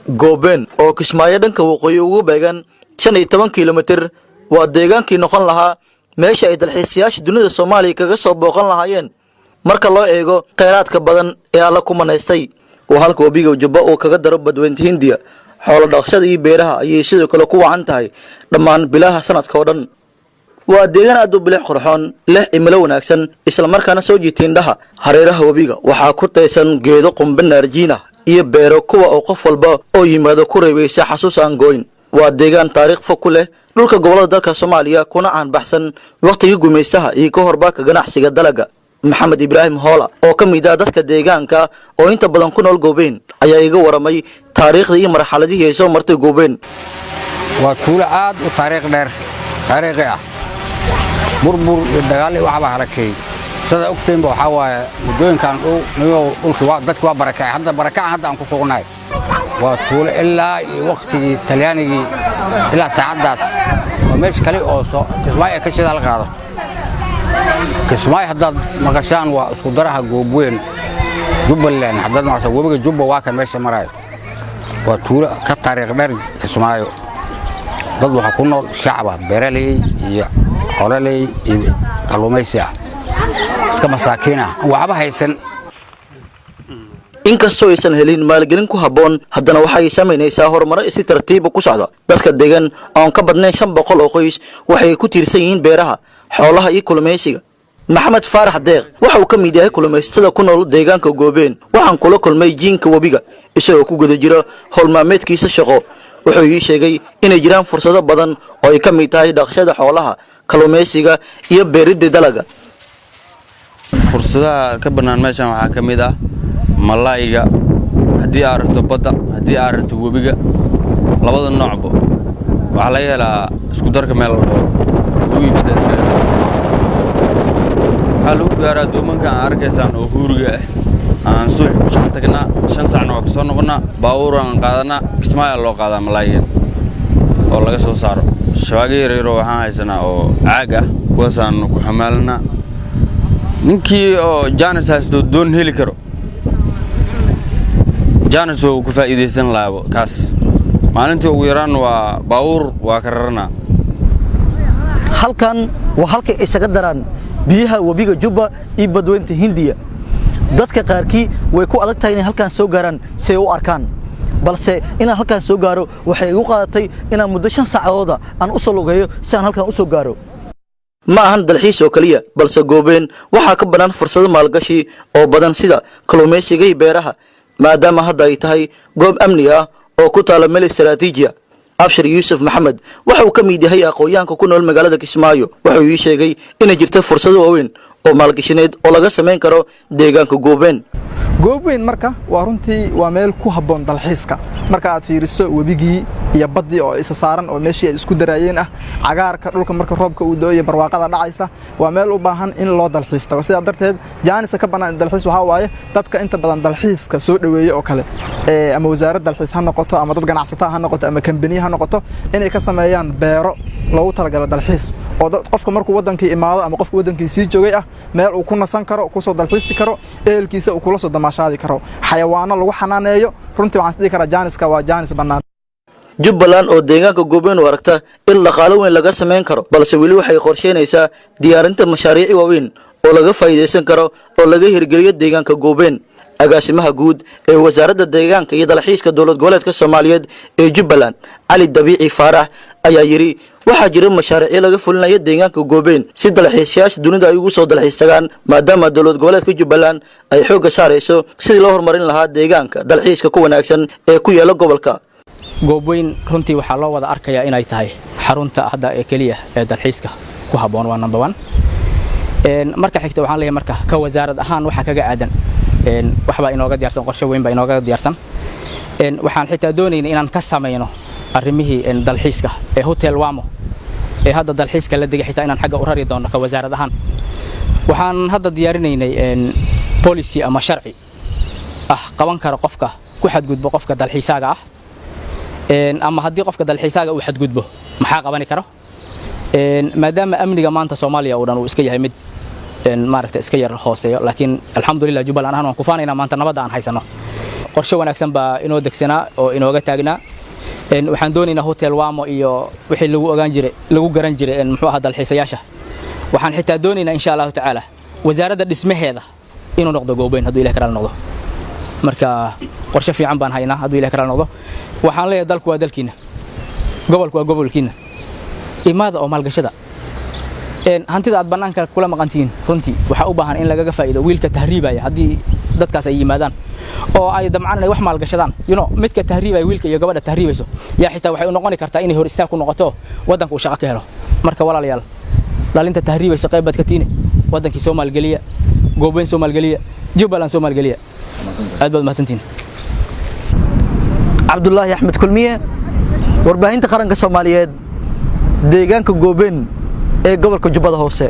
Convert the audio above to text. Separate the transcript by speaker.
Speaker 1: Goobeen oo Kismaayo dhanka waqooyi ugu beegan 15 kiiloomitir waa deegaankii noqon lahaa meesha ay dalxiisayaasha dunida Soomaaliya kaga soo booqan lahaayeen marka loo eego kheyraadka badan ee alla ku manaystay oo halka wabiga Jubba oo kaga daro badweynta Hindiya xoolo dhaqashada iyo beeraha ayay sidoo kale ku wacan tahay dhammaan bilaha sanadka oo dhan waa deegaan aad u bilix qurxoon leh cimilo wanaagsan isla markaana soo jiiteen dhaha hareeraha wabiga waxaa ku taysan geedo qumbe narjiina iyo beero kuwa oo qof walba oo yimaado ku reebeysa xasuus aan gooyn waa deegaan taariikh fog ku leh dhulka gobolada dalka Soomaaliya kuna aan baxsan waqtigii gumaystaha iyo ka horba ka ganacsiga dalaga Maxamed Ibrahim Hoola oo ka mid ah dadka deegaanka oo inta badan ku nool Goobeen ayaa iga waramay taariikhdii iyo marxaladii ay soo martay Goobeen
Speaker 2: waa tuulo aad u taariikh dheer taariikhi ah burbur iyo dagaal waxba halakay sida ogteen waxa waaye mudooyinkan dhulka waa dadku waa barakay hadda aan ku sugnaay waa tuulo ilaa waqtigii Talyaanigii ilaa saacadaas oo meesh kale oo soo Kismaayo ka shida la qaado Kismaayo hadda maqashaan waa isku daraha Goobeen Jubbaland hadda markaa wabiga Jubba waa ka meesha maray waa tuulo ka taariikh dheer Kismaayo dad waxa ku nool shacab beeraley iyo xoololey iyo kalluumaysi iska masaakiin waxba haysan inkastoo aysan helin maalgelin ku haboon haddana waxay sameynaysaa horumar si tartiib ku socda dadka deegaan oo ka badnaan 500 oo qoys waxay ku tiirsan yihiin beeraha xoolaha iyo kalluumaysiga Maxamed Faarax Deeq waxa uu ka mid yahay kalluumaysatada ku nool deegaanka Goobeen waxaan kula kulmay jiinka wabiga isagoo ku guda jira hawl maalmeedkiisa shaqo wuxuu ii sheegay inay jiraan fursado badan oo ay ka mid tahay dhaqashada xoolaha kalluumaysiga iyo beeridda dalaga
Speaker 3: fursadaha ka banaan meeshan waxa ka mid ah malayga hadii aad rabto badda hadii aad rabto wabiga labada noocba waxa la yeelaa isku darka meel wabiga badda iska waxa lagu gaaraa doomanka aan arkaysaan oo huuriga aan suuq ku shaqo tagnaa 5 saac oo soo noqonaa baawur aan qaadanaa Kismaayo loo qaadaa malayga oo laga soo saaro shabaagay yaryar waxaan haysanaa oo caag ah kuwaasaan ku xamaalnaa ninkii oo Jaanis haysto doon heli karo Jaanis oo ku faa'iideysan laabo kaas maalintii ugu yaraan waa baawur waa ka rarnaa
Speaker 1: halkan waa halka isaga daraan biyaha wabiga Jubba iyo badweynta Hindiya dadka qaarkii way ku adag tahay inay halkan soo gaaraan si ay u arkaan balse inaan halkan soo gaaro waxay igu qaadatay inaan muddo 5 saacadood aan u soo lugeeyo si aan halkan u soo gaaro ma ahan dalxiis oo kaliya balse Goobeen waxa ka banaan fursado maalgashi oo badan sida kalluumaysiga iyo beeraha maadaama hadda ay tahay goob amni ah oo ku taala meel istiraatiiji ah Abshir Yusuf Maxamed waxa uu ka mid yahay aqoonyahanka ku nool magaalada Kismaayo wuxuu ii sheegay in ay jirto fursado waaweyn oo maalgashineed oo laga sameyn karo deegaanka
Speaker 4: Goobeen marka waa runtii waa meel ku haboon dalxiiska marka aad fiiriso wabigii iyo badii oo isa saaran oo meeshii ay isku daraayeen ah cagaarka dhulka marka roobka uu dooyo barwaaqada dhacaysa waa meel u baahan in loo dalxiisto sida darteed Jaanis ka banaan dalxiis waxa waaye dadka inta badan dalxiiska soo dhaweeyay oo kale ama wasaaradda dalxiis ha noqoto ama dad ganacsatada ha noqoto ama company ha noqoto inay ka sameeyaan beero loogu talagalay dalxiis oo qofka markuu wadankii imaado ama qofka wadankii sii joogay ah meel uu ku nasan karo ku soo dalxiisi karo eelkiisa uu kula soo damaashaadi karo xayawaano lagu xanaaneeyo runtii waxaan sidii karaa Jaaniska waa Jaanis banaan
Speaker 1: Jubbaland oo deegaanka Goobeen u aragta in la qaalo weyn laga sameyn karo balse wali waxay qorsheynaysaa diyaarinta mashaariic waaweyn oo laga faa'iideysan karo oo laga hirgeliyo deegaanka Goobeen agaasimaha guud ee wasaaradda deegaanka iyo dalxiiska dawlad goboleedka Soomaaliyeed ee Jubbaland Ali Dabiici Faarax ayaa yiri waxa jira mashaariic laga fulinayo deegaanka Goobeen si dalxiisayaasha dunida ay ugu soo dalxiisagaan maadaama dawlad goboleedka Jubbaland ay xoog saarayso sidii loo horumarin lahaa deegaanka dalxiiska ku wanaagsan ee ku yaala gobolka
Speaker 5: Goobeen runtii waxa loo wada arkayaa inay tahay xarunta hadda ee kaliya ee dalxiiska ku haboon waa number 1 marka xigta waxaan leeyahay marka ka wasaarad ahaan waxa kaga aadan waxba inooga diyaarsan qorshe weyn ba inooga diyaarsan waxaan xitaa doonaynaa inaan ka sameeyno arrimihii dalxiiska ee hotel Wamo ee hadda dalxiiska la degay xitaa inaan xagga u rari doono ka wasaarad ahaan waxaan hadda diyaarinaynay policy ama sharci qaban kara qofka ku xadgudbo qofka dalxiisaga ah ama haddii qofka dalxiisaga uu xadgudbo maxaa qaban karo maadaama amniga maanta Soomaaliya oo dhan uu iska yahay mid maaragtay iska yar hooseeyo laakiin alxamdulillah Jubbaland aan ku faanayna maanta nabad aan haysano qorshe wanaagsan baa inoo degsanaa oo inooga taagnaa waxaan doonaynaa hotel Wamo iyo wixii lagu garan jiray muxuu ahaa dalxiisayaasha waxaan xitaa doonaynaa insha Allah taala wasaaradda dhismaheeda inuu noqdo goobayn hadduu Ilaahay karaal noqdo marka qorshe fiican baan haynaa hadduu Ilaahay karaal noqdo waxaan leeyahay dalku waa dalkiina gobolku waa gobolkiina imaada oo maalgashada hantida aad banaanka kula maqantiin runtii waxa u baahan in lagaga faa'iido wiilka tahriibaya haddii dadkaas ay yimaadaan oo ay damcaan inay wax maalgashadaan midka tahriibaya wiilka iyo gabadha tahriibayso yaa xitaa waxay u noqon kartaa inay hor istaag ku noqoto wadanka uu shaqo ka helo marka walaalayaal laalinta tahriibayso qayb baad ka tiine wadankii Soomaaliya goobayn Soomaaliya Jubbaland Soomaaliya aad baad mahadsantiin
Speaker 2: Cabdullaahi Axmed Kulmiye warbaahinta qaranka Soomaaliyeed deegaanka goobayn ee gobolka Jubbada Hoose